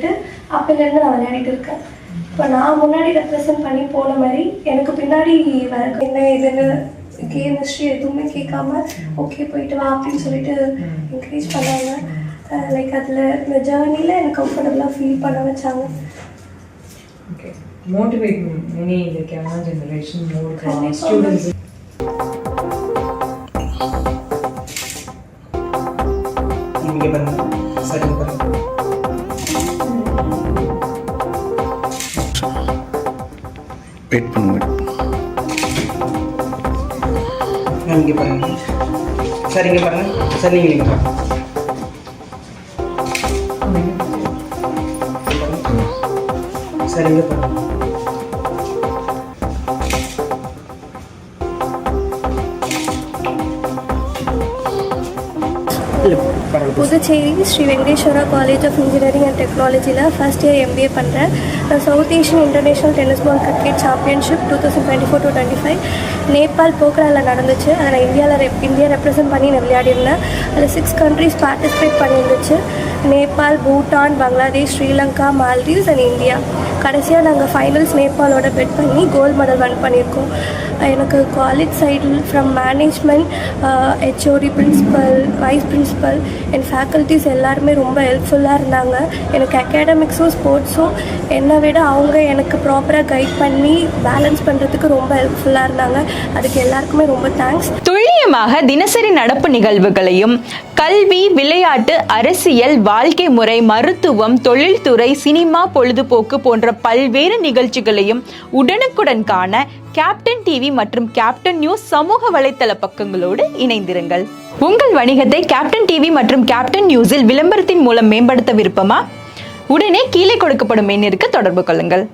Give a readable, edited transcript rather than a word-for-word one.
சொல்லிட்டு அப்போலேருந்து நான் விளையாடிட்டு இருக்கேன். இப்போ நான் முன்னாடி ரெப்ரசன்ட் பண்ணி போன மாதிரி எனக்கு பின்னாடி என்ன இதுன்னு கேம் ஹிஸ்ட்ரி எதுவுமே கேட்காம ஓகே போயிட்டு வா அப்படின்னு சொல்லிட்டு என்கரேஜ் பண்ணாங்க. லைக் அதில் இந்த ஜேர்னியில் எனக்கு கம்ஃபர்டபுளாக ஃபீல் பண்ண வச்சாங்க. Okay. Motivate many in the Kerala generation more students. இங்கே பாருங்க, சரிங்க பாருங்க. வெயிட் பண்ணுங்க. இங்கே பாருங்க, சரிங்க பாருங்க, சரி நீங்கள் பாருங்க. சரிங்க பாருங்க. Puducherry Sri Venkateswara college of engineering and டெக்னாலஜியில் ஃபர்ஸ்ட் இயர் MBA பண்ணுறேன். நான் South Asian international tennis ball cricket championship 2024-25 Nepal போக்ராவில் நடந்துச்சு. அதை நான் இந்தியா ரெப்ரசன்ட் பண்ணி நான் விளையாடிருந்தேன். அதில் 6 கண்ட்ரிஸ் பார்ட்டிசிபேட் பண்ணியிருந்துச்சு. Nepal, Bhutan, Bangladesh, Sri Lanka, Maldives and India. கடைசியாக நாங்கள் ஃபைனல்ஸ் நேபாளோட பெட் பண்ணி கோல்டு மெடல் வின் பண்ணியிருக்கோம். எனக்கு காலேஜ் சைடில் from management, HOD, principal, vice principal என் ஃபேக்கல்ட்டிஸ் எல்லாருமே ரொம்ப ஹெல்ப்ஃபுல்லாக இருந்தாங்க. எனக்கு அகாடமிக்ஸும் ஸ்போர்ட்ஸும் என்னை விட அவங்க எனக்கு ப்ராப்பராக கைட் பண்ணி பேலன்ஸ் பண்ணுறதுக்கு ரொம்ப ஹெல்ப்ஃபுல்லாக இருந்தாங்க. அதுக்கு எல்லாருக்குமே ரொம்ப தேங்க்ஸ். துல்லியமாக தினசரி நடப்பு நிகழ்வுகளையும் கல்வி, விளையாட்டு, அரசியல், வாழ்க்கை முறை, மருத்துவம், தொழில்துறை, சினிமா, பொழுதுபோக்கு போன்ற பல்வேறு நிகழ்ச்சிகளையும் உடனுக்குடன் காண கேப்டன் டிவி மற்றும் கேப்டன் நியூஸ் சமூக வலைத்தள பக்கங்களோடு இணைந்திருங்கள். உங்கள் வணிகத்தை கேப்டன் டிவி மற்றும் கேப்டன் நியூஸில் விளம்பரத்தின் மூலம் மேம்படுத்த விருப்பமா? உடனே கீழே கொடுக்கப்படும் எண்ணிற்கு தொடர்பு கொள்ளுங்கள்.